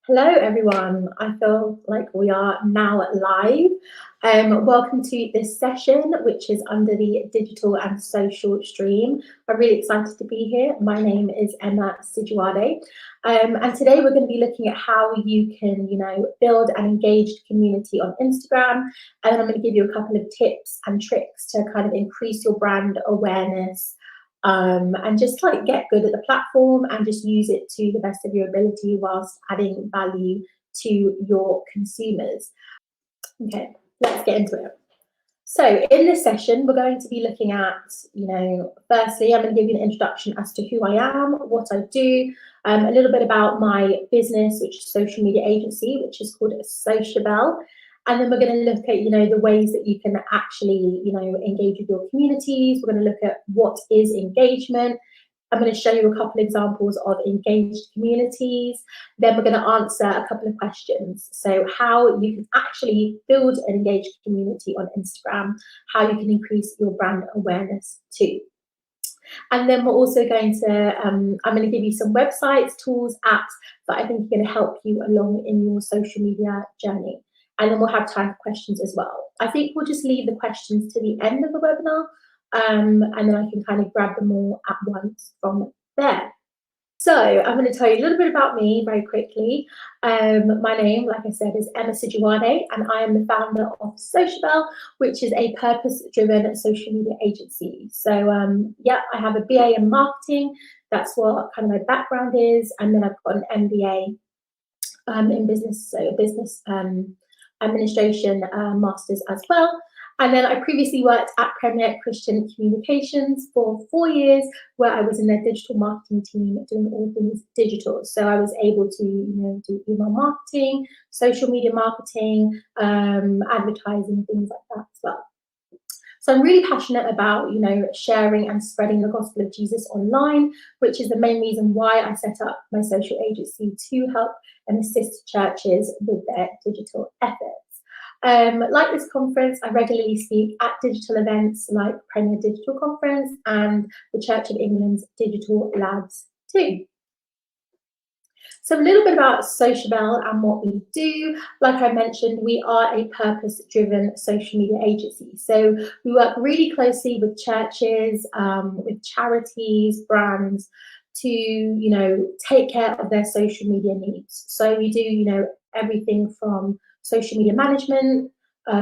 Hello, everyone. I feel like we are now live. Welcome to this session, which is under the digital and social stream. I'm really excited to be here. My name is Emma Sijuwade. And today we're going to be looking at how you can, build an engaged community on Instagram. And then I'm going to give you a couple of tips and tricks to kind of increase your brand awareness and just like get good at the platform and just use it to the best of your ability whilst adding value to your consumers. Okay, let's get into it. So in this session, we're going to be looking at, firstly, I'm going to give you an introduction as to who I am, what I do, a little bit about my business, which is social media agency, which is called Sijuwade. And then we're going to look at, the ways that you can actually, engage with your communities. We're going to look at what is engagement. I'm going to show you a couple of examples of engaged communities. Then we're going to answer a couple of questions. So how you can actually build an engaged community on Instagram, how you can increase your brand awareness too. And then we're also going to, I'm going to give you some websites, tools, apps that I think are going to help you along in your social media journey. And then we'll have time for questions as well. I think we'll just leave the questions to the end of the webinar, and then I can kind of grab them all at once from there. So I'm going to tell you a little bit about me very quickly. My name, like I said, is Emma Sijuwade, and I am the founder of Sijuwade, which is a purpose-driven social media agency. So I have a BA in marketing. That's what kind of my background is, and then I've got an MBA in business, so business administration masters as well. And then I previously worked at Premier Christian Communications for 4 years, where I was in their digital marketing team doing all things digital. So I was able to, do email marketing, social media marketing, advertising, things like that as well. So I'm really passionate about, sharing and spreading the gospel of Jesus online, which is the main reason why I set up my social agency to help and assist churches with their digital efforts. Like this conference, I regularly speak at digital events like Premier Digital Conference and the Church of England's Digital Labs too. So a little bit about Sijuwade and what we do. Like I mentioned, we are a purpose-driven social media agency. So we work really closely with churches, with charities, brands to, take care of their social media needs. So we do, everything from social media management,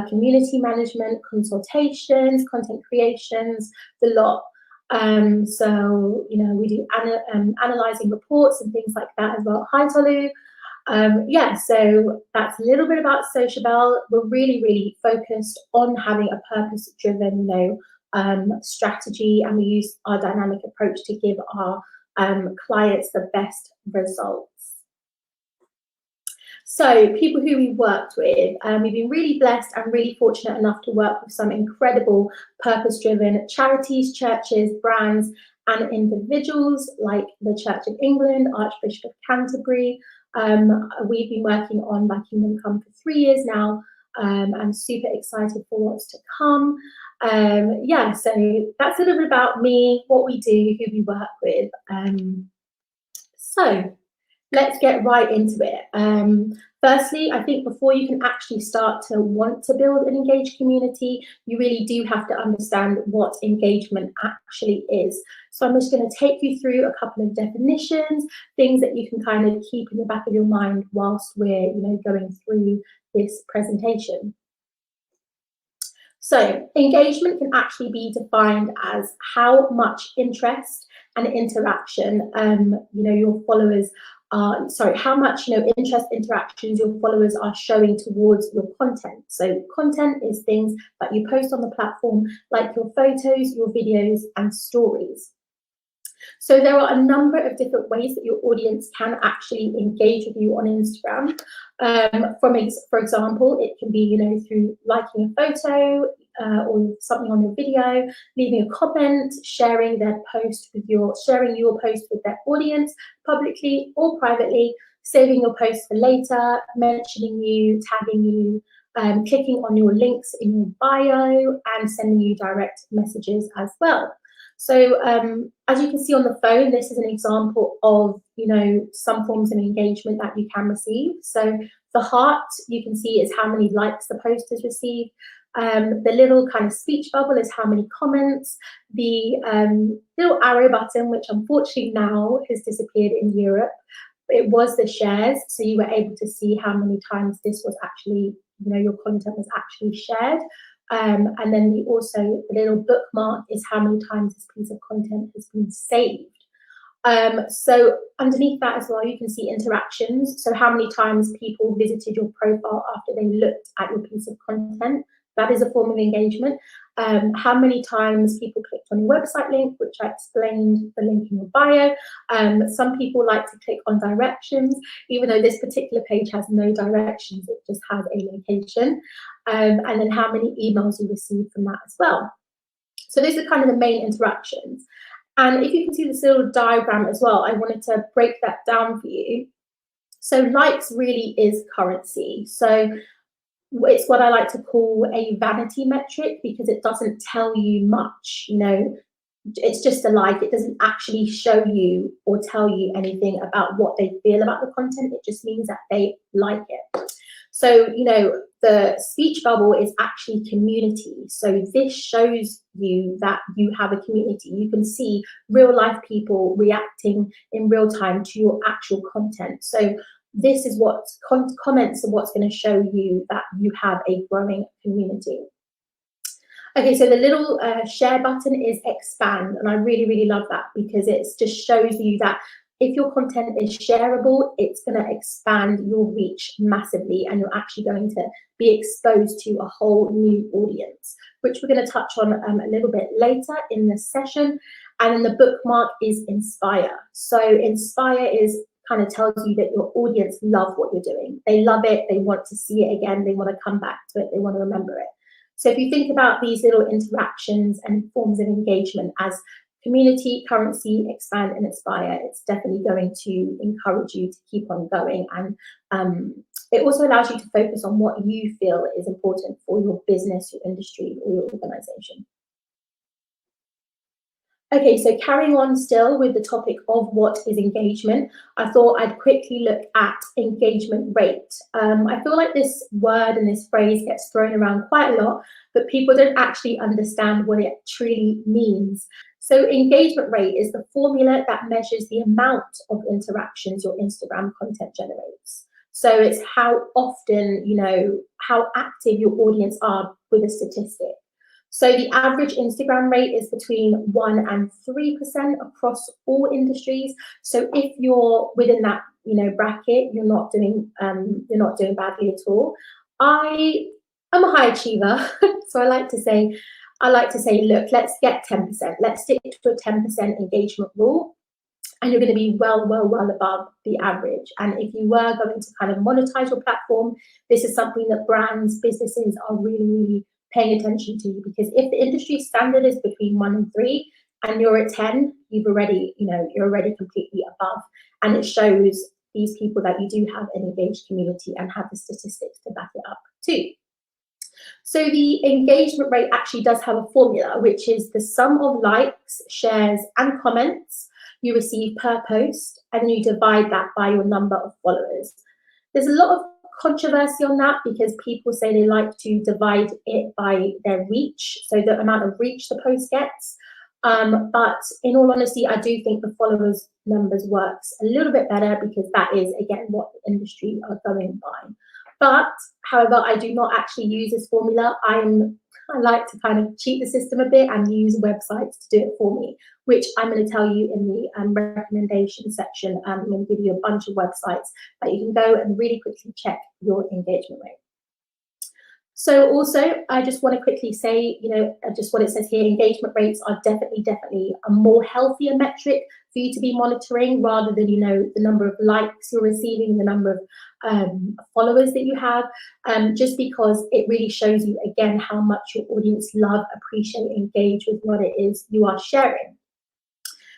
community management, consultations, content creations, the lot. So, we do analysing reports and things like that as well. Hi, Tolu. So that's a little bit about Sijuwade. We're really, really focused on having a purpose-driven, strategy, and we use our dynamic approach to give our clients the best results. So people who we worked with, we've been really blessed and really fortunate enough to work with some incredible purpose-driven charities, churches, brands, and individuals like the Church of England, Archbishop of Canterbury. We've been working on My Kingdom Come for 3 years now. I'm super excited for what's to come. So that's a little bit about me, what we do, who we work with. So let's get right into it. Firstly, I think before you can actually start to want to build an engaged community, you really do have to understand what engagement actually is. So I'm just going to take you through a couple of definitions, things that you can kind of keep in the back of your mind whilst we're, going through this presentation. So engagement can actually be defined as how much interest and interaction, your followers how much interest, interactions your followers are showing towards your content. So content is things that you post on the platform, like your photos, your videos, and stories. So there are a number of different ways that your audience can actually engage with you on Instagram. For example, it can be through liking a photo or something on your video, leaving a comment, sharing your post with their audience publicly or privately, saving your post for later, mentioning you, tagging you, clicking on your links in your bio, and sending you direct messages as well. So as you can see on the phone, this is an example of, some forms of engagement that you can receive. So the heart, you can see, is how many likes the post has received. The little kind of speech bubble is how many comments. The little arrow button, which unfortunately now has disappeared in Europe, it was the shares. So you were able to see how many times this was actually, your content was actually shared. And then the little bookmark is how many times this piece of content has been saved. So underneath that as well, you can see interactions. So how many times people visited your profile after they looked at your piece of content. That is a form of engagement. How many times people clicked on your website link, which I explained, the link in your bio. Some people like to click on directions, even though this particular page has no directions, it just has a location. And then how many emails you received from that as well. So those are kind of the main interactions. And if you can see this little diagram as well, I wanted to break that down for you. So likes really is currency. So it's what I like to call a vanity metric, because it doesn't tell you much, it's just a like. It doesn't actually show you or tell you anything about what they feel about the content. It just means that they like it. So, the speech bubble is actually community. So this shows you that you have a community. You can see real life people reacting in real time to your actual content. So this is what comments are what's going to show you that you have a growing community. Okay, so the little share button is expand, and I really, really love that, because it just shows you that if your content is shareable, it's going to expand your reach massively, and you're actually going to be exposed to a whole new audience, which we're going to touch on a little bit later in this session. And then the bookmark is inspire. So inspire kind of tells you that your audience love what you're doing. They love it. They want to see it again. They want to come back to it. They want to remember it. So if you think about these little interactions and forms of engagement as community, currency, expand, and inspire, it's definitely going to encourage you to keep on going. And it also allows you to focus on what you feel is important for your business, your industry, or your organization. Okay, so carrying on still with the topic of what is engagement, I thought I'd quickly look at engagement rate. I feel like this word and this phrase gets thrown around quite a lot, but people don't actually understand what it truly means. So engagement rate is the formula that measures the amount of interactions your Instagram content generates. So it's how often, how active your audience are with a statistic. So the average Instagram rate is between 1% and 3% across all industries. So if you're within that, bracket, you're not doing badly at all. I am a high achiever, so I like to say, look, let's get 10%. Let's stick to a 10% engagement rule, and you're going to be well above the average. And if you were going to kind of monetize your platform, this is something that brands, businesses are really, really paying attention to, because if the industry standard is between 1 and 3 and you're at 10, you're already completely above. And it shows these people that you do have an engaged community and have the statistics to back it up too. So the engagement rate actually does have a formula, which is the sum of likes, shares, and comments you receive per post, and then you divide that by your number of followers. There's a lot of controversy on that, because people say they like to divide it by their reach, so the amount of reach the post gets. But in all honesty, I do think the followers numbers works a little bit better, because that is, again, what the industry are going by. But however, I do not actually use this formula. I like to kind of cheat the system a bit and use websites to do it for me, which I'm going to tell you in the recommendation section. I'm going to give you a bunch of websites that you can go and really quickly check your engagement rate. So also, I just want to quickly say, just what it says here, engagement rates are definitely a more healthier metric for you to be monitoring, rather than, the number of likes you're receiving, the number of followers that you have, just because it really shows you, again, how much your audience love, appreciate, engage with what it is you are sharing.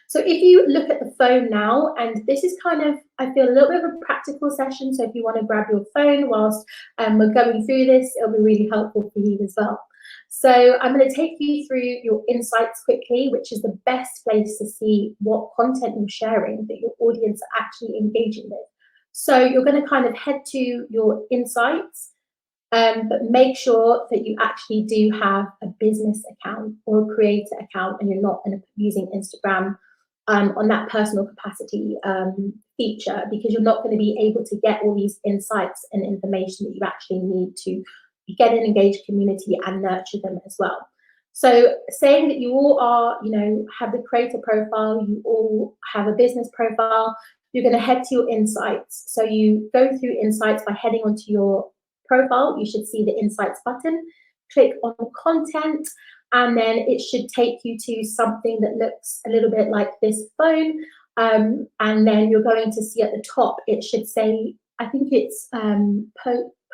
So if you look at the phone now, and this is kind of, I feel, a little bit of a practical session. So if you want to grab your phone whilst we're going through this, it'll be really helpful for you as well. So I'm going to take you through your insights quickly, which is the best place to see what content you're sharing that your audience are actually engaging with. So you're going to kind of head to your insights, but make sure that you actually do have a business account or a creator account, and you're not using Instagram on that personal capacity feature, because you're not going to be able to get all these insights and information that you actually need to get an engaged community and nurture them as well. So saying that you all are, have the creator profile, you all have a business profile, you're going to head to your insights. So you go through insights by heading onto your profile. You should see the insights button, click on content, and then it should take you to something that looks a little bit like this phone. And then you're going to see at the top, it should say, I think it's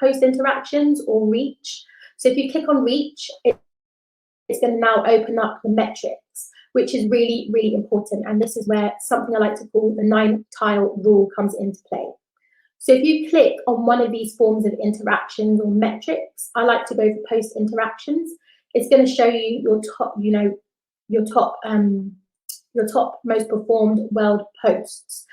post interactions or reach. So if you click on reach, it's going to now open up the metrics, which is really, really important. And this is where something I like to call the 9-tile rule comes into play. So if you click on one of these forms of interactions or metrics, I like to go for post interactions. It's going to show you your top, your top most performed world posts.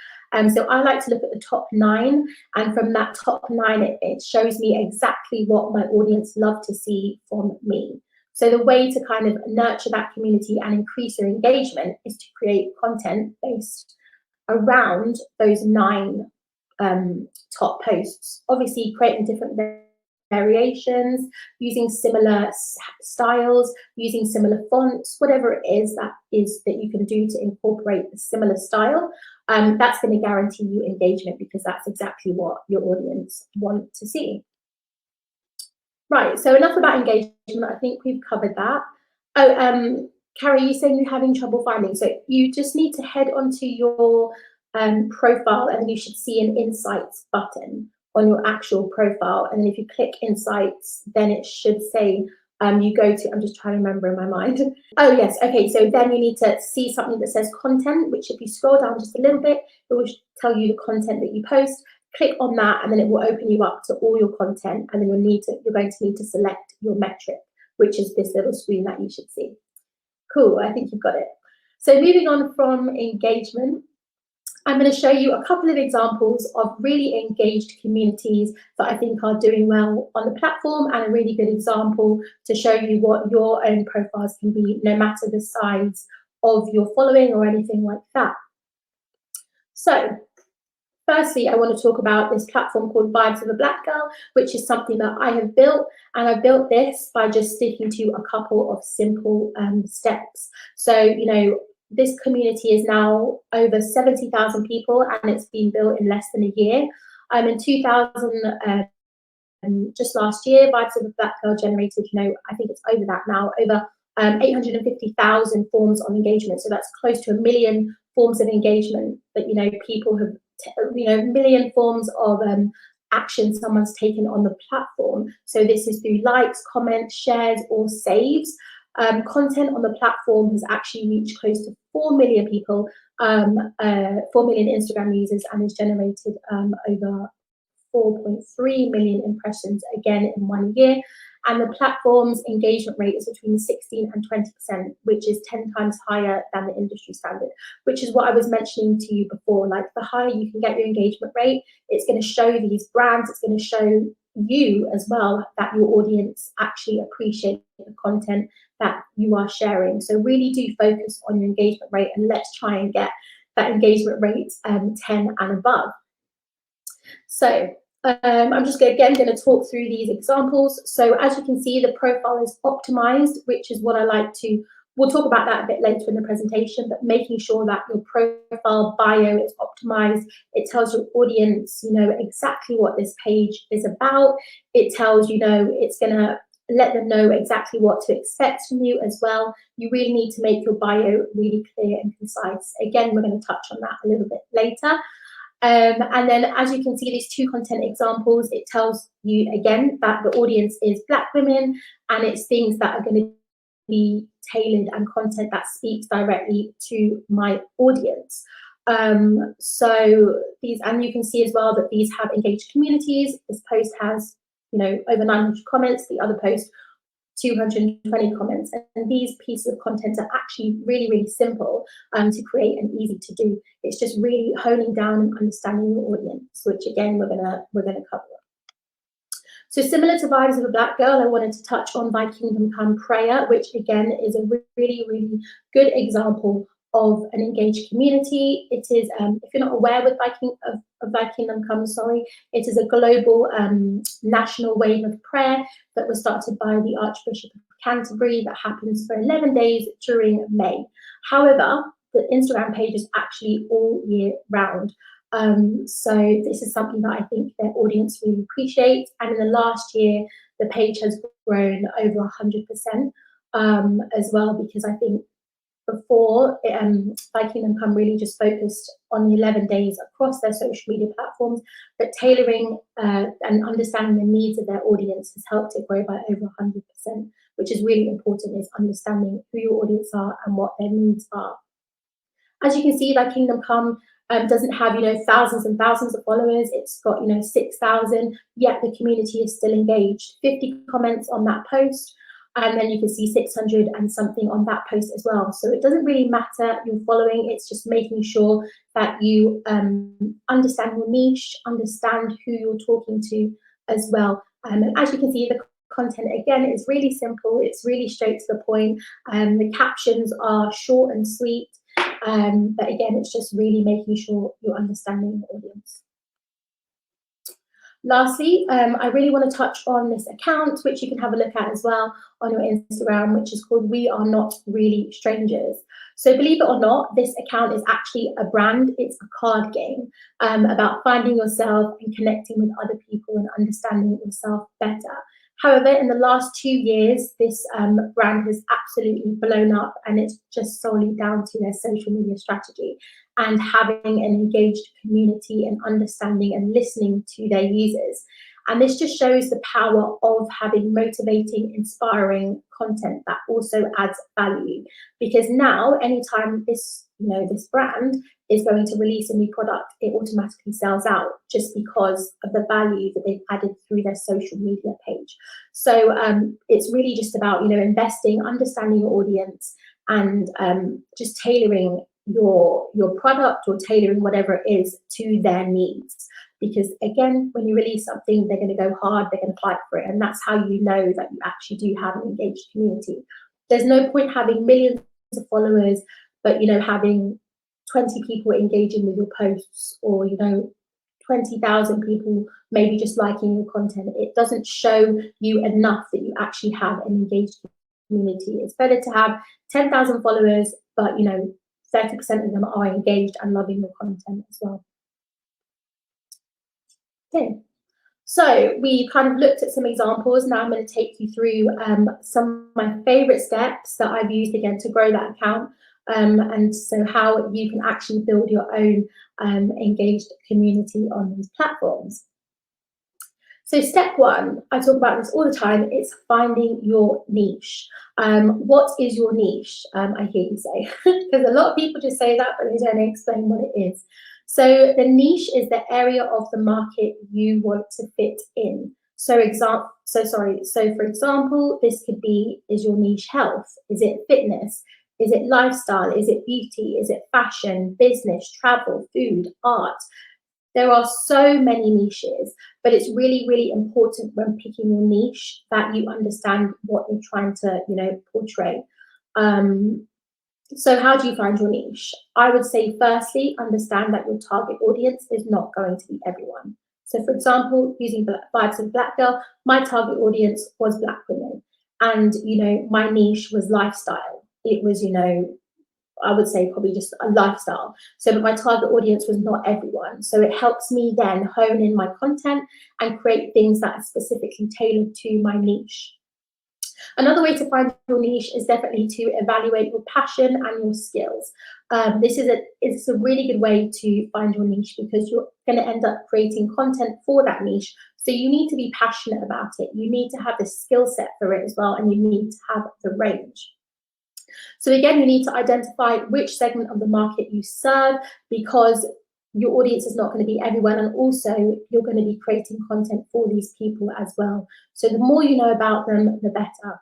So I like to look at the top 9, and from that top 9, it shows me exactly what my audience love to see from me. So the way to kind of nurture that community and increase their engagement is to create content based around those 9 top posts. Obviously, creating different variations, using similar styles, using similar fonts, whatever it is that you can do to incorporate a similar style. That's going to guarantee you engagement, because that's exactly what your audience want to see. Right, so enough about engagement. I think we've covered that. Oh, Carrie, you're saying you're having trouble finding. So you just need to head onto your profile, and then you should see an insights button on your actual profile. And then if you click insights, then it should say you go to, I'm just trying to remember in my mind. Oh yes, okay, so then you need to see something that says content, which if you scroll down just a little bit, it will tell you the content that you post. Click on that, and then it will open you up to all your content, and then you're going to need to select your metric, which is this little screen that you should see. Cool, I think you've got it. So moving on from engagement, I'm going to show you a couple of examples of really engaged communities that I think are doing well on the platform, and a really good example to show you what your own profiles can be, no matter the size of your following or anything like that. So firstly, I want to talk about this platform called Vibes of a Black Girl, which is something that I have built, and I built this by just sticking to a couple of simple steps. So, this community is now over 70,000 people, and it's been built in less than a year. In 2000, just last year, Vibes of a Black Girl generated, I think it's over that now, over 850,000 forms of engagement. So that's close to 1 million forms of engagement that, people have, 1 million forms of action someone's taken on the platform. So this is through likes, comments, shares, or saves. Content on the platform has actually reached close to 4 million people, 4 million Instagram users, and has generated over 4.3 million impressions, again in 1 year. And the platform's engagement rate is between 16 and 20%, which is 10 times higher than the industry standard, which is what I was mentioning to you before. Like, the higher you can get your engagement rate, it's going to show these brands, it's going to show you as well that your audience actually appreciate the content that you are sharing. So really do focus on your engagement rate, and let's try and get that engagement rate 10 and above. So I'm just going to talk through these examples. So as you can see, the profile is optimized, which is what I like to, we'll talk about that a bit later in the presentation, but making sure that your profile bio is optimized. It tells your audience, exactly what this page is about. It tells, it's going to let them know exactly what to expect from you as well. You really need to make your bio really clear and concise. Again, we're going to touch on that a little bit later. And then, as you can see, these 2 content examples, it tells you again that the audience is Black women, and it's things that are going to be tailored and content that speaks directly to my audience. So these, and you can see as well that these have engaged communities. This post has, over 900 comments. The other post, 220 comments. And these pieces of content are actually really, really simple to create and easy to do. It's just really honing down and understanding your audience, which again we're gonna cover. So similar to Vibes of a Black Girl, I wanted to touch on Thy Kingdom Come prayer, which again is a really, really good example of an engaged community. It is, if you're not aware with Thy Kingdom Come, sorry, it is a global national wave of prayer that was started by the Archbishop of Canterbury that happens for 11 days during May. However, the Instagram page is actually all year round. So this is something that I think their audience really appreciates. And in the last year, the page has grown over 100% as well, because I think before, Thy Kingdom Come really just focused on the 11 days across their social media platforms, but tailoring and understanding the needs of their audience has helped it grow by over 100%, which is really important, is understanding who your audience are and what their needs are. As you can see, Thy Kingdom Come doesn't have, thousands and thousands of followers. It's got, 6,000, yet the community is still engaged. 50 comments on that post, and then you can see 600 and something on that post as well. So it doesn't really matter your following, it's just making sure that you understand your niche, understand who you're talking to as well. And as you can see, the content again is really simple, it's really straight to the point. The captions are short and sweet. But again, it's just really making sure you're understanding the audience. Lastly, I really want to touch on this account, which you can have a look at as well on your Instagram, which is called We Are Not Really Strangers. So believe it or not, this account is actually a brand. It's a card game about finding yourself and connecting with other people and understanding yourself better. However, in the last 2 years, this brand has absolutely blown up, and it's just solely down to their social media strategy and having an engaged community and understanding and listening to their users. And this just shows the power of having motivating, inspiring content that also adds value. Because now, anytime this brand is going to release a new product, it automatically sells out just because of the value that they've added through their social media page. So it's really just about, investing, understanding your audience, and just tailoring your product or tailoring whatever it is to their needs. Because again, when you release something, they're going to go hard, they're going to fight for it. And that's how you know that you actually do have an engaged community. There's no point having millions of followers, but having 20 people engaging with your posts, or 20,000 people maybe just liking your content. It doesn't show you enough that you actually have an engaged community. It's better to have 10,000 followers, but 30% of them are engaged and loving your content as well. Okay, so we kind of looked at some examples. Now I'm going to take you through some of my favorite steps that I've used again to grow that account. And so how you can actually build your own engaged community on these platforms. So step one, I talk about this all the time, it's finding your niche. What is your niche? I hear you say, because a lot of people just say that, but they don't explain what it is. So the niche is the area of the market you want to fit in. So for example, this could be, is your niche health? Is it fitness? Is it lifestyle? Is it beauty? Is it fashion, business, travel, food, art? There are so many niches, but it's really, really important when picking your niche that you understand what you're trying to, portray. So how do you find your niche? I would say, firstly, understand that your target audience is not going to be everyone. So for example, using Vibes of Black Girl, my target audience was Black women. And, my niche was lifestyle. It was, I would say probably just a lifestyle. So but my target audience was not everyone. So it helps me then hone in my content and create things that are specifically tailored to my niche. Another way to find your niche is definitely to evaluate your passion and your skills. It's a really good way to find your niche, because you're going to end up creating content for that niche. So you need to be passionate about it. You need to have the skill set for it as well, and you need to have the range. So again, you need to identify which segment of the market you serve, because your audience is not going to be everyone, and also you're going to be creating content for these people as well. So the more you know about them, the better.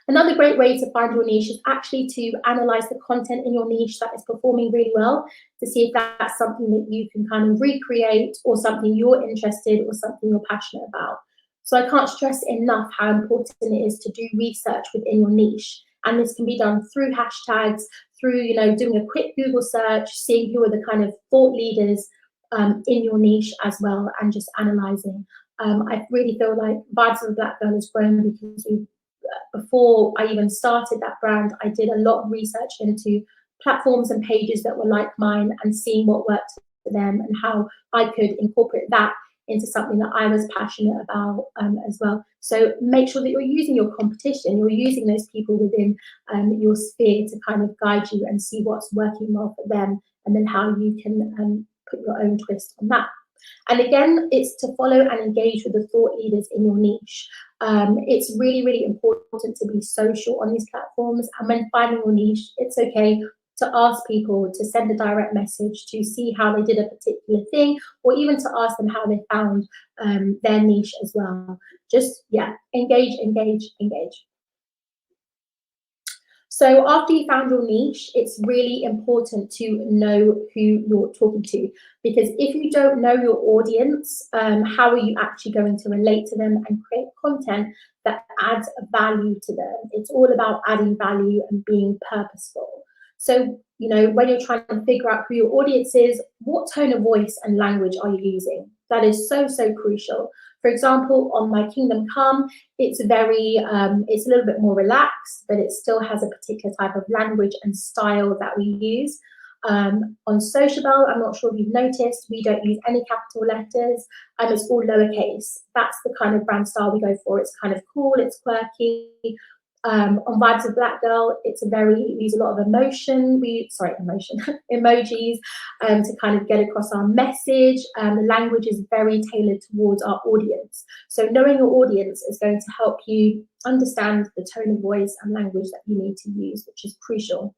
Another great way to find your niche is actually to analyze the content in your niche that is performing really well, to see if that's something that you can kind of recreate, or something you're interested, or something you're passionate about. So I can't stress enough how important it is to do research within your niche. And this can be done through hashtags, through, doing a quick Google search, seeing who are the kind of thought leaders in your niche as well, and just analyzing. I really feel like Vibes of a Black Girl has grown because before I even started that brand, I did a lot of research into platforms and pages that were like mine, and seeing what worked for them and how I could incorporate that into something that I was passionate about as well. So make sure that you're using your competition, you're using those people within your sphere to kind of guide you and see what's working well for them, and then how you can put your own twist on that. And again, it's to follow and engage with the thought leaders in your niche. It's really, really important to be social on these platforms. And when finding your niche, it's okay to ask people to send a direct message to see how they did a particular thing, or even to ask them how they found their niche as well. Just, yeah, engage, engage, engage. So after you found your niche, it's really important to know who you're talking to, because if you don't know your audience, how are you actually going to relate to them and create content that adds value to them? It's all about adding value and being purposeful. So, when you're trying to figure out who your audience is, what tone of voice and language are you using? That is so, so crucial. For example, on My Kingdom Come, it's it's a little bit more relaxed, but it still has a particular type of language and style that we use. On Sociable, I'm not sure if you've noticed, we don't use any capital letters, and it's all lowercase. That's the kind of brand style we go for. It's kind of cool, it's quirky. On Vibes of Black Girl, we use a lot of emojis to kind of get across our message. The language is very tailored towards our audience. So knowing your audience is going to help you understand the tone of voice and language that you need to use, which is crucial.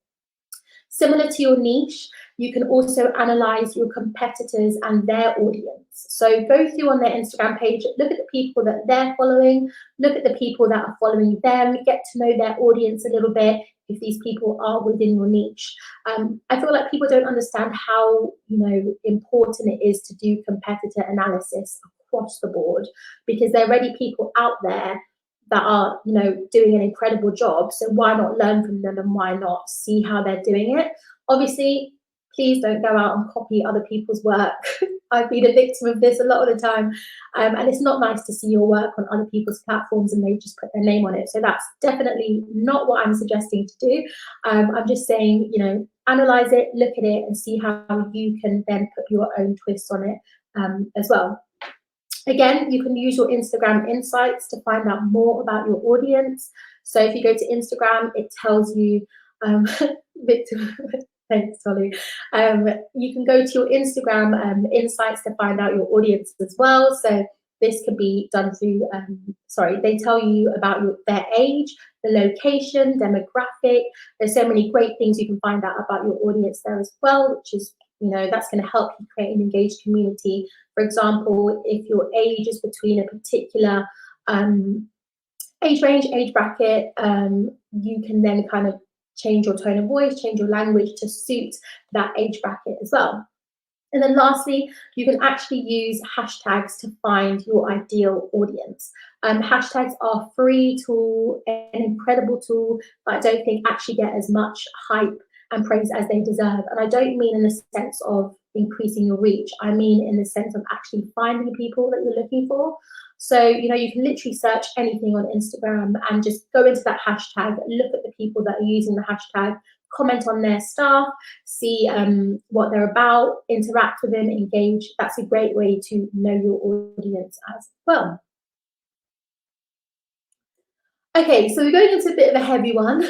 Similar to your niche, you can also analyze your competitors and their audience. So go through on their Instagram page, look at the people that they're following, look at the people that are following them, get to know their audience a little bit if these people are within your niche. I feel like people don't understand how important it is to do competitor analysis across the board, because there are already people out there that are doing an incredible job. So why not learn from them, and why not see how they're doing it? Obviously, please don't go out and copy other people's work. I've been a victim of this a lot of the time, and it's not nice to see your work on other people's platforms and they just put their name on it. So that's definitely not what I'm suggesting to do. I'm just saying, analyze it, look at it, and see how you can then put your own twist on it as well. Again, you can use your Instagram insights to find out more about your audience. So if you go to Instagram, it tells you, Victor, thanks, Tolly. You can go to your Instagram insights to find out your audience as well. So this can be done through, they tell you about their age, the location, demographic. There's so many great things you can find out about your audience there as well, which is that's going to help you create an engaged community. For example, if your age is between a particular age range, age bracket, you can then kind of change your tone of voice, change your language to suit that age bracket as well. And then lastly, you can actually use hashtags to find your ideal audience. Hashtags are a free tool, an incredible tool, but I don't think actually get as much hype and praise as they deserve. And I don't mean in the sense of increasing your reach. I mean in the sense of actually finding people that you're looking for. So, you can literally search anything on Instagram and just go into that hashtag, look at the people that are using the hashtag, comment on their stuff, see what they're about, interact with them, engage. That's a great way to know your audience as well. Okay, so we're going into a bit of a heavy one,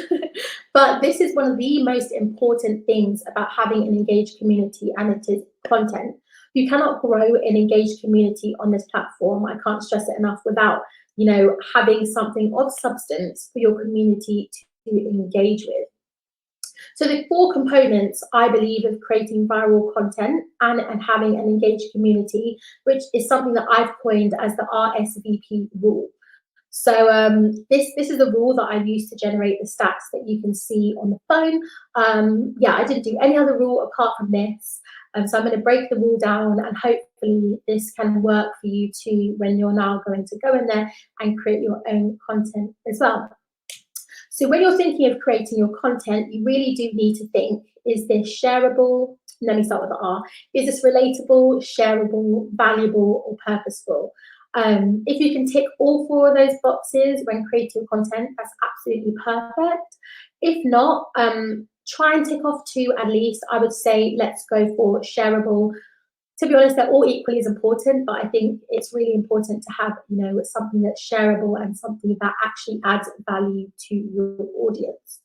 but this is one of the most important things about having an engaged community, and it is content. You cannot grow an engaged community on this platform, I can't stress it enough, without having something of substance for your community to engage with. So the 4 components, I believe, of creating viral content and having an engaged community, which is something that I've coined as the RSVP rule. So this is the rule that I use to generate the stats that you can see on the phone. Yeah, I didn't do any other rule apart from this. So I'm going to break the rule down, and hopefully this can work for you too when you're now going to go in there and create your own content as well. So when you're thinking of creating your content, you really do need to think, is this shareable? Let me start with the R. Is this relatable, shareable, valuable, or purposeful? If you can tick all four of those boxes when creating content, that's absolutely perfect. If not, try and tick off two at least. I would say let's go for shareable. To be honest, they're all equally as important, but I think it's really important to have, something that's shareable and something that actually adds value to your audience.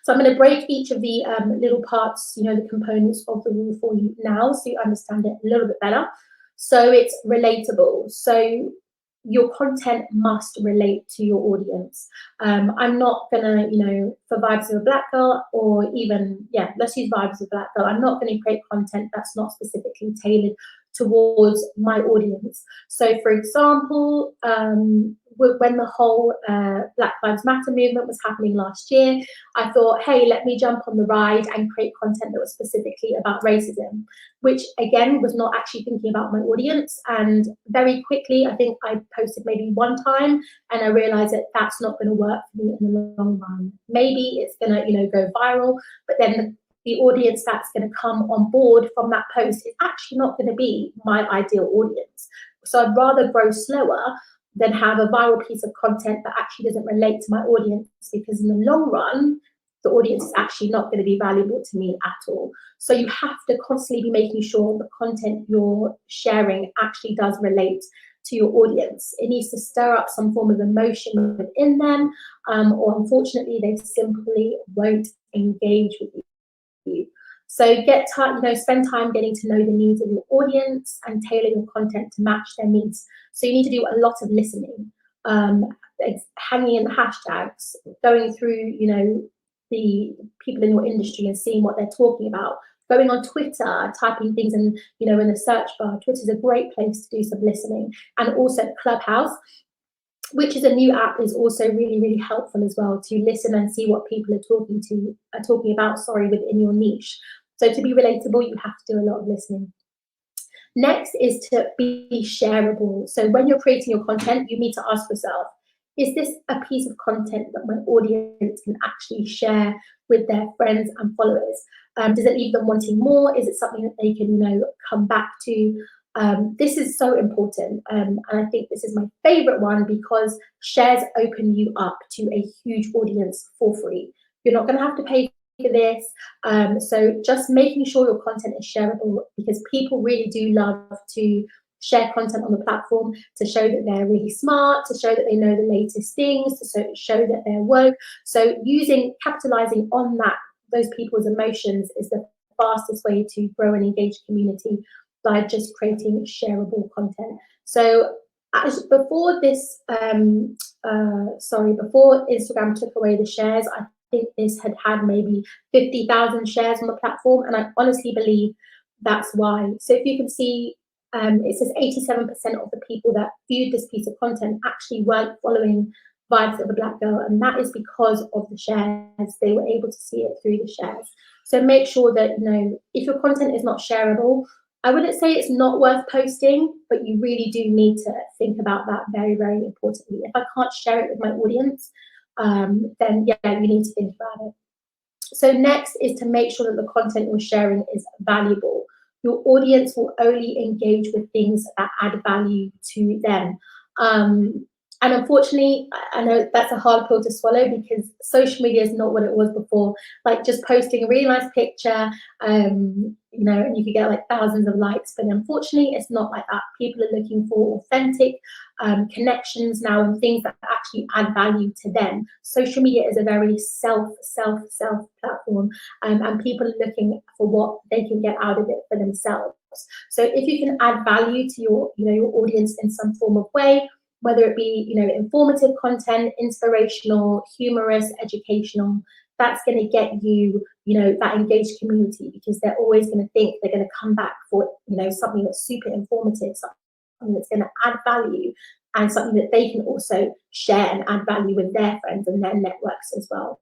So I'm going to break each of the little parts, the components of the rule for you now, so you understand it a little bit better. So it's relatable. So your content must relate to your audience. I'm not gonna, for Vibes of a Black Girl, or even, let's use Vibes of a Black Girl. I'm not gonna create content that's not specifically tailored towards my audience. So for example, when the whole Black Lives Matter movement was happening last year, I thought, hey, let me jump on the ride and create content that was specifically about racism, which again was not actually thinking about my audience. And very quickly, I think I posted maybe one time, and I realized that that's not going to work for me in the long run. Maybe it's going to, go viral, but then the audience that's going to come on board from that post is actually not going to be my ideal audience. So I'd rather grow slower than have a viral piece of content that actually doesn't relate to my audience, because in the long run, the audience is actually not going to be valuable to me at all. So you have to constantly be making sure the content you're sharing actually does relate to your audience. It needs to stir up some form of emotion within them, or unfortunately, they simply won't engage with you. So spend time getting to know the needs of your audience and tailor your content to match their needs. So you need to do a lot of listening, hanging in the hashtags, going through, the people in your industry and seeing what they're talking about, going on Twitter, typing things in, in the search bar. Twitter is a great place to do some listening. And also Clubhouse, which is a new app, is also really, really helpful as well to listen and see what people are talking about, within your niche. So to be relatable, you have to do a lot of listening. Next is to be shareable. So when you're creating your content, you need to ask yourself, is this a piece of content that my audience can actually share with their friends and followers? Does it leave them wanting more? Is it something that they can, come back to? This is so important, and I think this is my favorite one, because shares open you up to a huge audience for free. You're not going to have to pay for this, so just making sure your content is shareable, because people really do love to share content on the platform to show that they're really smart, to show that they know the latest things, to show that they're woke. So capitalizing on those people's emotions is the fastest way to grow an engaged community, by just creating shareable content. So before Instagram took away the shares, I think this had maybe 50,000 shares on the platform, and I honestly believe that's why. So if you can see, it says 87% of the people that viewed this piece of content actually weren't following Vibes of a Black Girl, and that is because of the shares. They were able to see it through the shares. So make sure that, if your content is not shareable, I wouldn't say it's not worth posting, but you really do need to think about that very, very importantly. If I can't share it with my audience, then you need to think about it. So next is to make sure that the content you're sharing is valuable. Your audience will only engage with things that add value to them. And unfortunately, I know that's a hard pill to swallow, because social media is not what it was before. Like just posting a really nice picture, and you could get like thousands of likes. But unfortunately, it's not like that. People are looking for authentic connections now, and things that actually add value to them. Social media is a very self platform, and people are looking for what they can get out of it for themselves. So if you can add value to your audience in some form of way, whether it be, informative content, inspirational, humorous, educational, that's going to get you, that engaged community, because they're always going to think they're going to come back for, something that's super informative, something that's going to add value. and something that they can also share and add value with their friends and their networks as well.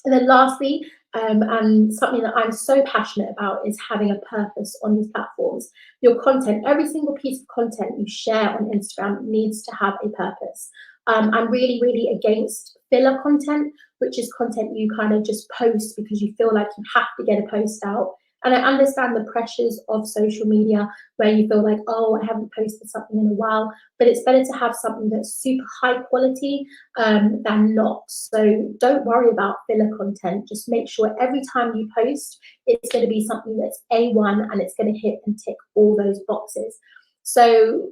And then lastly, and something that I'm so passionate about, is having a purpose on these platforms. Your content, every single piece of content you share on Instagram needs to have a purpose. I'm really, really against filler content, which is content you kind of just post because you feel like you have to get a post out. And I understand the pressures of social media where you feel like, oh, I haven't posted something in a while, but it's better to have something that's super high quality than not. So don't worry about filler content. Just make sure every time you post, it's going to be something that's A1 and it's going to hit and tick all those boxes. So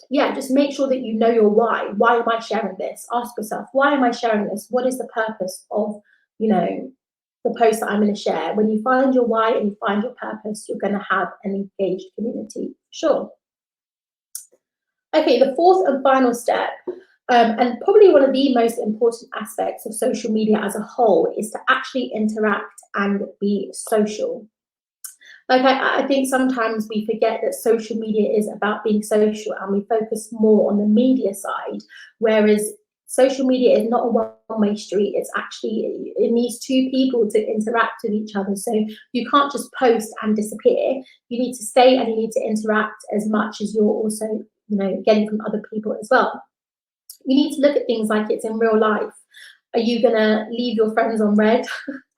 yeah, just make sure that you know your why. Why am I sharing this? Ask yourself, why am I sharing this? What is the purpose of, the post that I'm going to share? When you find your why and you find your purpose, you're going to have an engaged community. Sure. Okay, the fourth and final step, and probably one of the most important aspects of social media as a whole, is to actually interact and be social. Like I think sometimes we forget that social media is about being social, and we focus more on the media side, whereas social media is not a one-way street. It's actually, it needs two people to interact with each other. So you can't just post and disappear. You need to stay and you need to interact as much as you're also, getting from other people as well. You need to look at things like it's in real life. Are you gonna leave your friends on red?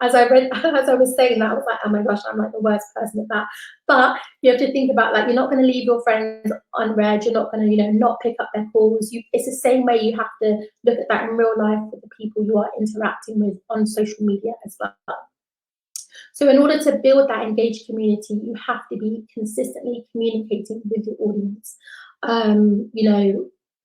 As I was saying that, I was like, oh my gosh, I'm like the worst person at that. But you have to think about, like, you're not gonna leave your friends on red. You're not gonna, not pick up their calls. It's the same way you have to look at that in real life with the people you are interacting with on social media as well. So in order to build that engaged community, you have to be consistently communicating with your audience.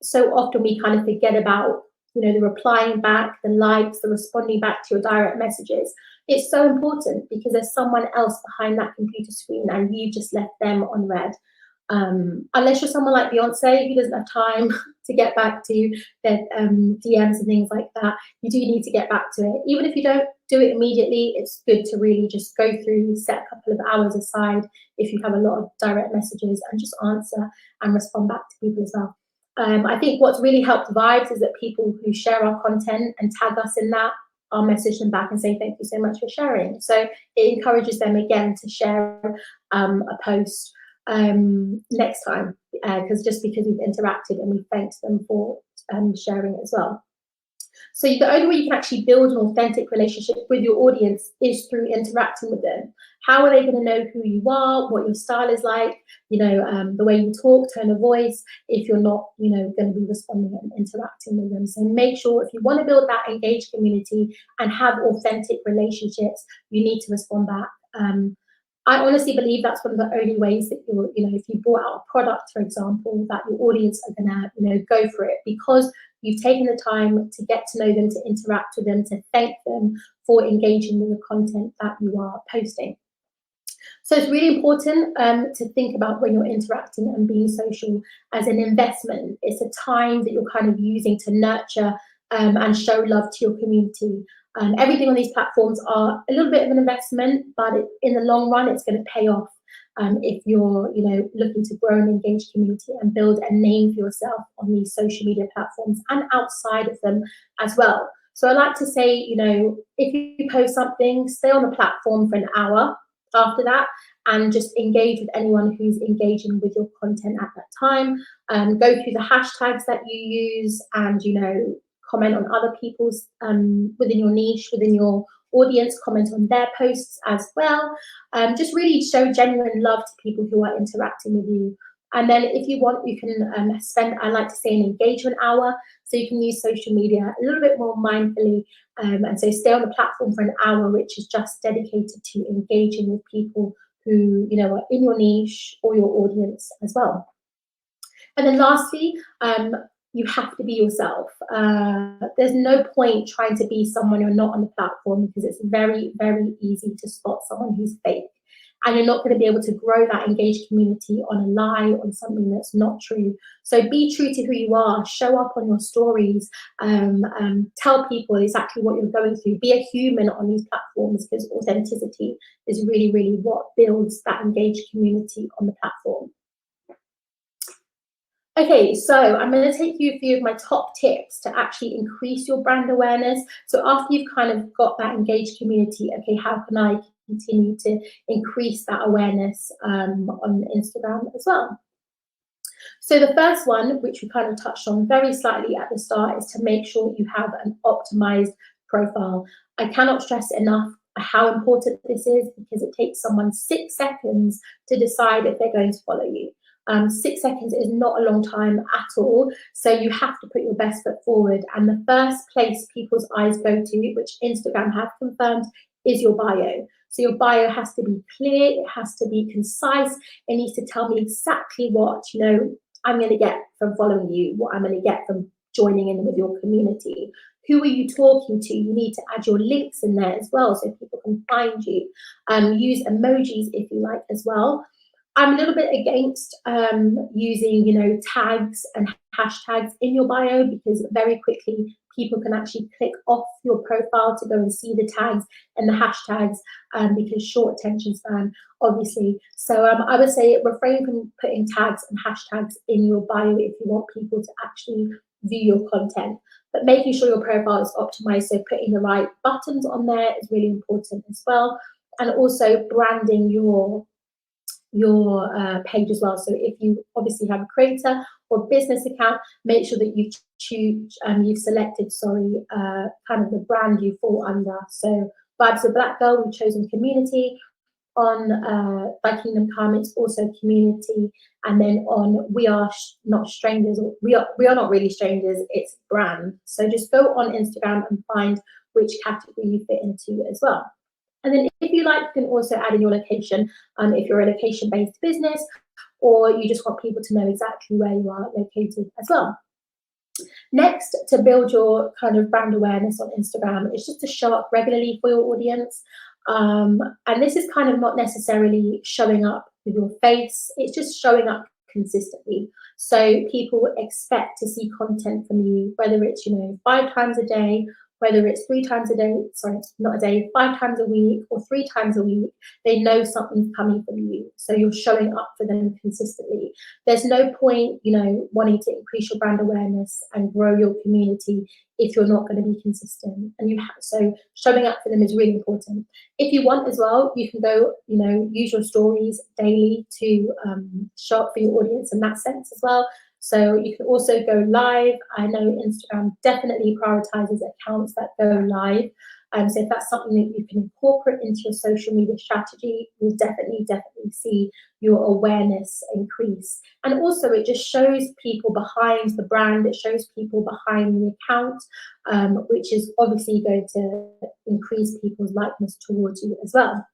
So often we kind of forget about, the replying back, the likes, the responding back to your direct messages. It's so important because there's someone else behind that computer screen and you just left them on red. Unless you're someone like Beyonce who doesn't have time to get back to their DMs and things like that, you do need to get back to it. Even if you don't do it immediately, it's good to really just go through, set a couple of hours aside if you have a lot of direct messages, and just answer and respond back to people as well. I think what's really helped vibes is that people who share our content and tag us in that, I'll message them back and say thank you so much for sharing. So it encourages them again to share a post next time, because we've interacted and we thanked them for sharing it as well. So the only way you can actually build an authentic relationship with your audience is through interacting with them. How are they going to know who you are, what your style is like, the way you talk, tone of voice, if you're not, going to be responding and interacting with them? So make sure, if you want to build that engaged community and have authentic relationships, you need to respond back. I honestly believe that's one of the only ways that you're, if you brought out a product, for example, that your audience are gonna, go for it, because you've taken the time to get to know them, to interact with them, to thank them for engaging with the content that you are posting. So it's really important to think about when you're interacting and being social as an investment. It's a time that you're kind of using to nurture and show love to your community. Everything on these platforms are a little bit of an investment, but in the long run, it's going to pay off if you're, looking to grow an engaged community and build a name for yourself on these social media platforms and outside of them as well. So I like to say, if you post something, stay on the platform for an hour after that and just engage with anyone who's engaging with your content at that time. Go through the hashtags that you use and, comment on other people's within your niche, within your audience, comment on their posts as well. Just really show genuine love to people who are interacting with you. And then if you want, you can spend, I like to say, an engagement hour. So you can use social media a little bit more mindfully. And so stay on the platform for an hour, which is just dedicated to engaging with people who, are in your niche or your audience as well. And then lastly, you have to be yourself. There's no point trying to be someone you're not on the platform, because it's very, very easy to spot someone who's fake. And you're not going to be able to grow that engaged community on a lie, on something that's not true. So be true to who you are. Show up on your stories. Tell people exactly what you're going through. Be a human on these platforms, because authenticity is really, really what builds that engaged community on the platform. Okay, so I'm going to take you a few of my top tips to actually increase your brand awareness. So after you've kind of got that engaged community, okay, how can I continue to increase that awareness on Instagram as well? So the first one, which we kind of touched on very slightly at the start, is to make sure you have an optimized profile. I cannot stress enough how important this is, because it takes someone 6 seconds to decide if they're going to follow you. 6 seconds is not a long time at all, so you have to put your best foot forward. And the first place people's eyes go to, which Instagram have confirmed, is your bio. So your bio has to be clear, it has to be concise, it needs to tell me exactly what, I'm going to get from following you, what I'm going to get from joining in with your community. Who are you talking to? You need to add your links in there as well so people can find you. Use emojis if you like as well. I'm a little bit against using, tags and hashtags in your bio, because very quickly people can actually click off your profile to go and see the tags and the hashtags, because short attention span, obviously. So I would say refrain from putting tags and hashtags in your bio if you want people to actually view your content. But making sure your profile is optimized, so putting the right buttons on there is really important as well. And also branding your page as well. So if you obviously have a creator or business account, make sure that you've selected kind of the brand you fall under. So Vibes of Black Girl, we've chosen community. On by Kingdom Come, it's also community. And then on We Are Not Strangers, or we are not really strangers, it's brand. So just go on Instagram and find which category you fit into as well. And then if you like, you can also add in your location, if you're a location-based business, or you just want people to know exactly where you are located as well. Next, to build your kind of brand awareness on Instagram, is just to show up regularly for your audience. And this is kind of not necessarily showing up with your face, it's just showing up consistently. So people expect to see content from you, whether it's 5 times a day, whether it's 3 times a day, sorry, not a day, 5 times a week or 3 times a week. They know something's coming from you, so you're showing up for them consistently. There's no point wanting to increase your brand awareness and grow your community if you're not going to be consistent. And so showing up for them is really important. If you want as well, you can go use your stories daily to show up for your audience in that sense as well. So you can also go live. I know Instagram definitely prioritizes accounts that go live. So if that's something that you can incorporate into your social media strategy, you'll definitely see your awareness increase. And also it just shows people behind the brand, it shows people behind the account, which is obviously going to increase people's likeness towards you as well.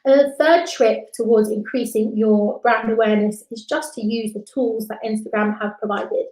And the third trick towards increasing your brand awareness is just to use the tools that Instagram have provided.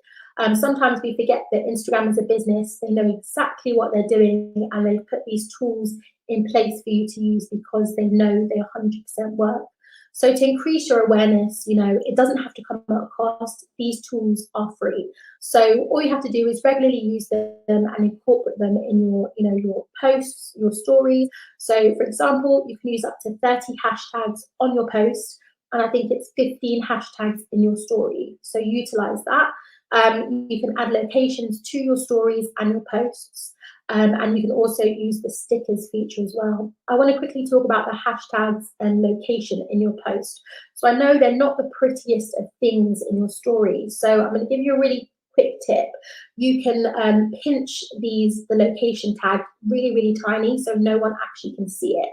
Sometimes we forget that Instagram is a business. They know exactly what they're doing, and they put these tools in place for you to use because they know they 100% work. So to increase your awareness, it doesn't have to come at a cost. These tools are free. So all you have to do is regularly use them and incorporate them in your posts, your stories. So for example, you can use up to 30 hashtags on your post, and I think it's 15 hashtags in your story. So utilize that. You can add locations to your stories and your posts. And you can also use the stickers feature as well. I want to quickly talk about the hashtags and location in your post. So I know they're not the prettiest of things in your story. So I'm going to give you a really quick tip. You can pinch the location tag really, really tiny so no one actually can see it.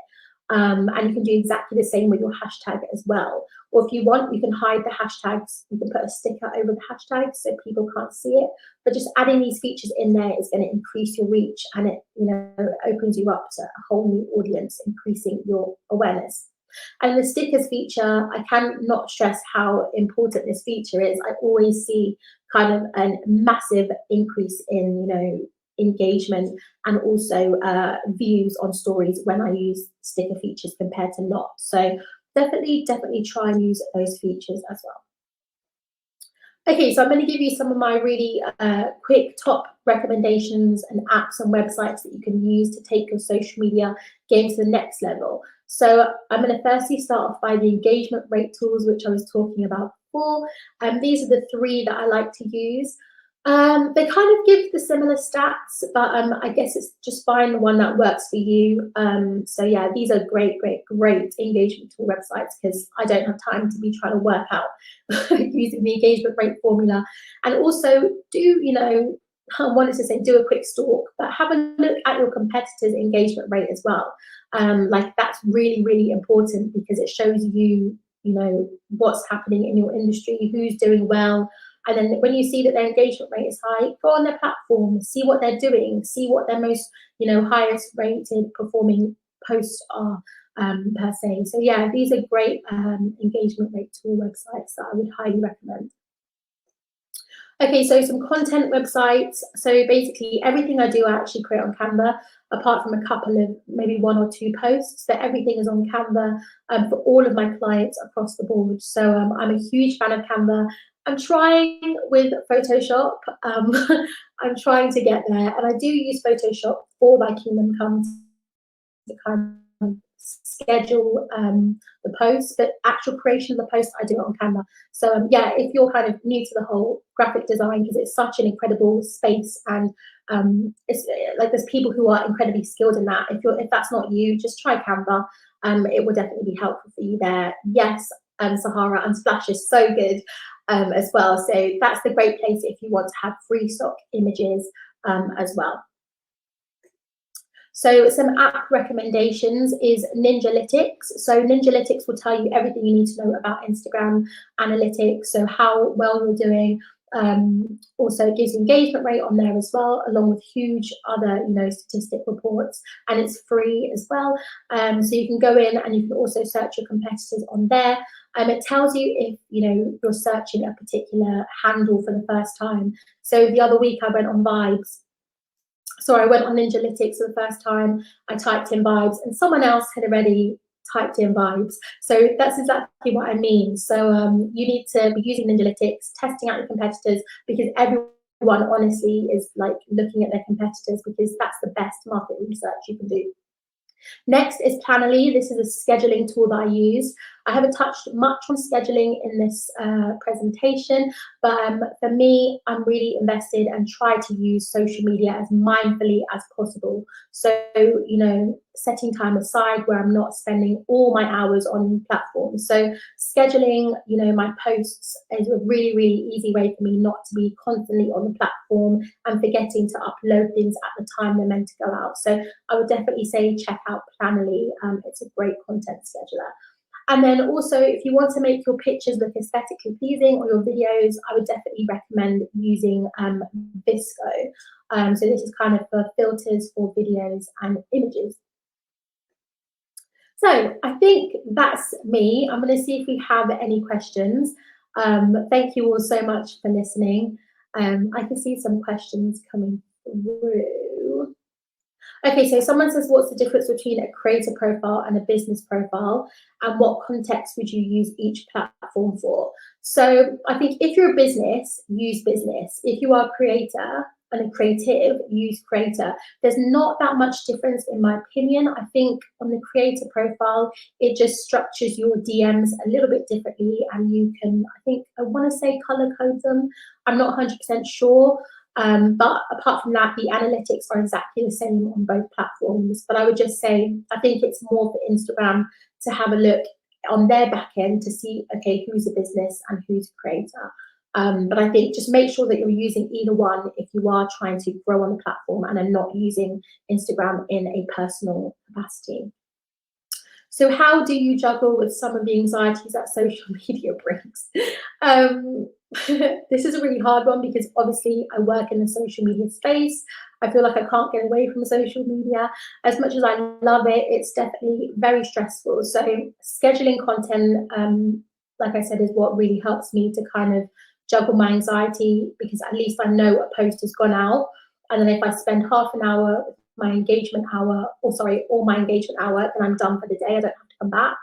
And you can do exactly the same with your hashtag as well. Or if you want, you can hide the hashtags. You can put a sticker over the hashtag so people can't see it. But just adding these features in there is going to increase your reach, and it opens you up to a whole new audience, increasing your awareness. And the stickers feature, I cannot stress how important this feature is. I always see kind of a massive increase in engagement and also views on stories when I use sticker features compared to not. So definitely try and use those features as well. Okay, so I'm going to give you some of my really quick top recommendations and apps and websites that you can use to take your social media game to the next level. So I'm going to firstly start off by the engagement rate tools, which I was talking about for. These are the three that I like to use. They kind of give the similar stats, but I guess it's just find the one that works for you. So yeah, these are great engagement tool websites, because I don't have time to be trying to work out using the engagement rate formula. And also do, you know, I wanted to say do a quick stalk, but have a look at your competitors' engagement rate as well. Like that's really important, because it shows you, you know, what's happening in your industry, who's doing well. And then when you see that their engagement rate is high, go on their platform, see what they're doing, see what their most, you know, highest rated performing posts are, per se. So yeah, these are great engagement rate tool websites that I would highly recommend. Okay, so some content websites. So basically everything I do, I actually create on Canva, apart from a couple of maybe 1 or 2 posts. So everything is on Canva for all of my clients across the board. So I'm a huge fan of Canva. I'm trying with Photoshop. I'm trying to get there, and I do use Photoshop for my Kingdom Come to kind of schedule the post, but actual creation of the post I do it on Canva. So yeah, if you're kind of new to the whole graphic design, because it's such an incredible space, and it's like there's people who are incredibly skilled in that. If that's not you, just try Canva. It will definitely be helpful for you there. Yes, Sahara and Splash is so good as well. So that's the great place if you want to have free stock images as well. So some app recommendations is Ninjalytics. So Ninjalytics will tell you everything you need to know about Instagram analytics, so how well you're doing. Also, it gives engagement rate on there as well, along with huge other, you know, statistic reports, and it's free as well. So you can go in and you can also search your competitors on there. It tells you if, you know, you're searching a particular handle for the first time. So the other week I went on Vibes. So I went on Ninjalytics for the first time, I typed in Vibes, and someone else had already typed in Vibes. So that's exactly what I mean. So you need to be using Ninjalytics, testing out your competitors, because everyone honestly is like looking at their competitors, because that's the best market research you can do. Next is Planoly. This is a scheduling tool that I use. I haven't touched much on scheduling in this presentation, but for me, I'm really invested and try to use social media as mindfully as possible. So, you know, setting time aside where I'm not spending all my hours on platforms. So scheduling, you know, my posts is a really easy way for me not to be constantly on the platform and forgetting to upload things at the time they're meant to go out. So I would definitely say check out Planoly. It's a great content scheduler. And then also, if you want to make your pictures look aesthetically pleasing, or your videos, I would definitely recommend using Visco. So this is kind of for filters for videos and images. So I think that's me. I'm going to see if we have any questions. Thank you all so much for listening. I can see some questions coming through. Okay, so someone says, what's the difference between a creator profile and a business profile, and what context would you use each platform for? So I think if you're a business, use business. If you are a creator and a creative, use creator. There's not that much difference in my opinion. I think on the creator profile, it just structures your DMs a little bit differently, and you can, I want to say color code them. I'm not 100% sure. But apart from that, the analytics are exactly the same on both platforms. But I would just say, I think it's more for Instagram to have a look on their back end to see, okay, who's a business and who's a creator. But I think just make sure that you're using either one if you are trying to grow on the platform and are not using Instagram in a personal capacity. So how do you juggle with some of the anxieties that social media brings? This is a really hard one, because obviously I work in the social media space. I feel like I can't get away from social media. As much as I love it, it's definitely very stressful. So scheduling content, like I said, is what really helps me to kind of juggle my anxiety, because at least I know a post has gone out. And then if I spend half an hour my engagement hour, or my engagement hour, then I'm done for the day. I don't have to come back.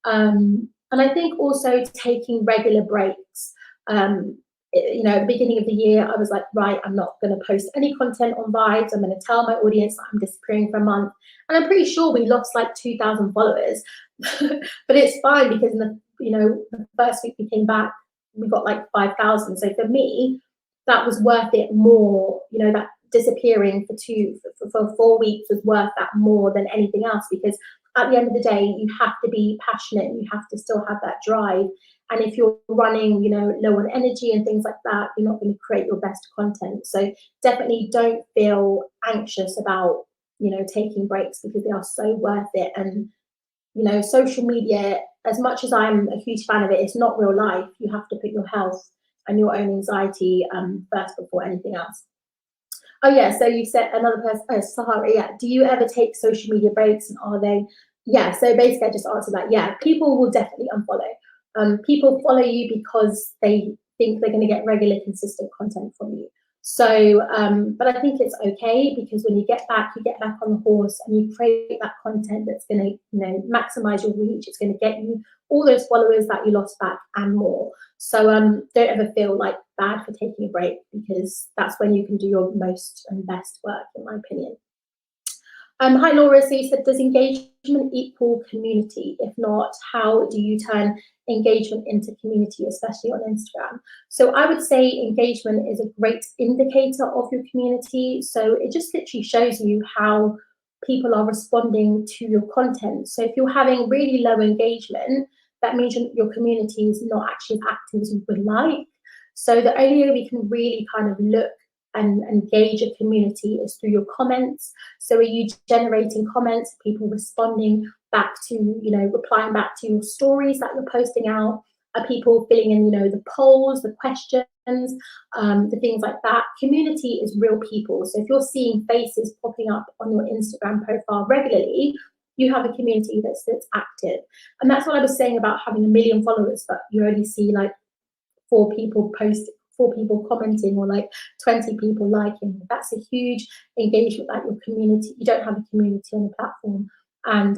And I think also taking regular breaks. You know, at the beginning of the year, I was like, right, I'm not going to post any content on Vibes. I'm going to tell my audience that I'm disappearing for a month. And I'm pretty sure we lost like 2,000 followers. But it's fine, because in the, you know, the first week we came back, we got like 5,000. So for me, that was worth it more. You know, that disappearing for 4 weeks was worth that more than anything else, because at the end of the day, you have to be passionate. You have to still have that drive. And if you're running, you know, low on energy and things like that, you're not going to create your best content. So definitely don't feel anxious about, you know, taking breaks, because they are so worth it. And, you know, social media, as much as I'm a huge fan of it, it's not real life. You have to put your health and your own anxiety first before anything else. Oh yeah, so you said another person, oh, Sahara, yeah. Do you ever take social media breaks, and are they? Yeah, so basically I just answered that. Yeah, people will definitely unfollow. People follow you because they think they're going to get regular, consistent content from you. So, but I think it's okay, because when you get back on the horse and you create that content that's going to, you know, maximize your reach. It's going to get you all those followers that you lost back and more. So don't ever feel like bad for taking a break, because that's when you can do your most and best work, in my opinion. Hi Laura, so you said, does engagement equal community? If not, how do you turn engagement into community, especially on Instagram? So I would say engagement is a great indicator of your community. So it just literally shows you how people are responding to your content. So if you're having really low engagement, that means your community is not actually as active as you would like. So the only way we can really kind of look and engage a community is through your comments. So are you generating comments, people responding back to, you know, replying back to your stories that you're posting out? Are people filling in, you know, the polls, the questions, the things like that? Community is real people. So if you're seeing faces popping up on your Instagram profile regularly, you have a community that's active. And that's what I was saying about having 1 million followers, but you only see like 4 people commenting, or like 20 people liking. That's a huge engagement that your community, you don't have a community on the platform. And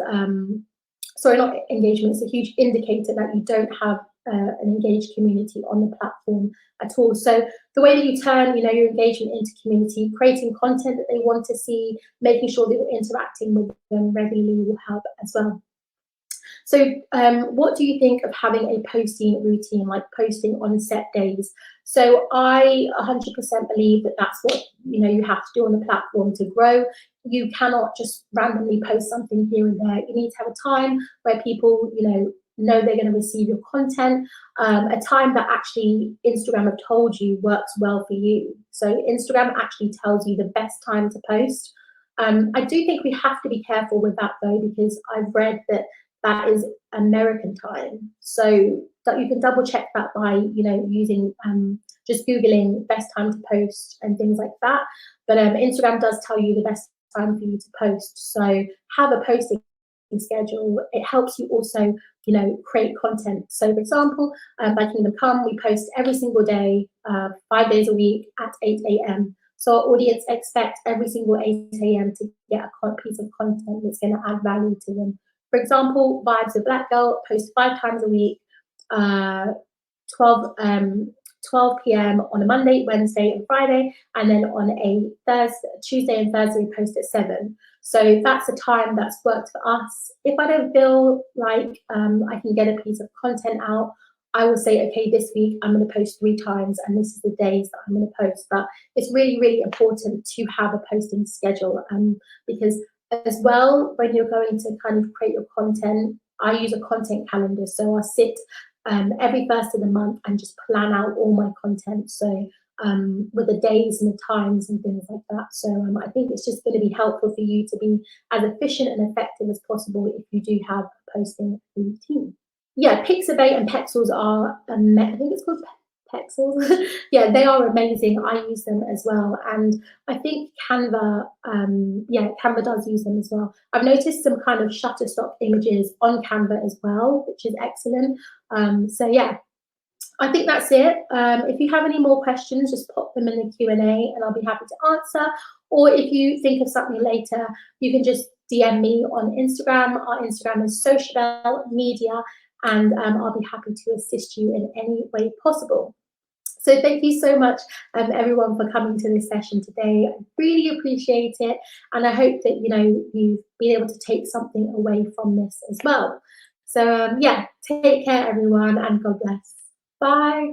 sorry, not engagement, it's a huge indicator that you don't have an engaged community on the platform at all. So the way that you turn, you know, your engagement into community, creating content that they want to see, making sure that you're interacting with them regularly will help as well. So what do you think of having a posting routine, like posting on set days? So I 100% believe that that's what, you know, you have to do on the platform to grow. You cannot just randomly post something here and there. You need to have a time where people, you know they're going to receive your content, a time that actually Instagram have told you works well for you. So Instagram actually tells you the best time to post. I do think we have to be careful with that though, because I've read that that is American time. So that you can double check that by, you know, using just Googling best time to post and things like that. But Instagram does tell you the best time for you to post. So have a posting schedule. It helps you also, you know, create content. So for example, by Kingdom Come, we post every single day, 5 days a week at 8 a.m. So our audience expect every single 8 a.m. to get a piece of content that's going to add value to them. For example, Vibes of Black Girl post 5 times a week, 12 p.m. on a Monday, Wednesday, and Friday, and then on a Tuesday and Thursday, we post at 7. So that's a time that's worked for us. If I don't feel like I can get a piece of content out, I will say, okay, this week I'm going to post 3 times, and this is the days that I'm going to post. But it's really, really important to have a posting schedule, because as well, when you're going to kind of create your content, I use a content calendar. So I sit every first of the month and just plan out all my content. So with the days and the times and things like that. So I think it's just going to be helpful for you to be as efficient and effective as possible if you do have a posting routine. Yeah, Pixabay and Pexels are, I think it's called Pexels. Yeah, they are amazing. I use them as well. And I think Canva, Canva does use them as well. I've noticed some kind of Shutterstock images on Canva as well, which is excellent. So yeah, I think that's it. If you have any more questions, just pop them in the Q&A and I'll be happy to answer. Or if you think of something later, you can just DM me on Instagram. Our Instagram is Sijuwade Media, and I'll be happy to assist you in any way possible. So thank you so much, everyone, for coming to this session today. I really appreciate it, and I hope that, you know, you've been able to take something away from this as well. So yeah, take care, everyone, and God bless. Bye.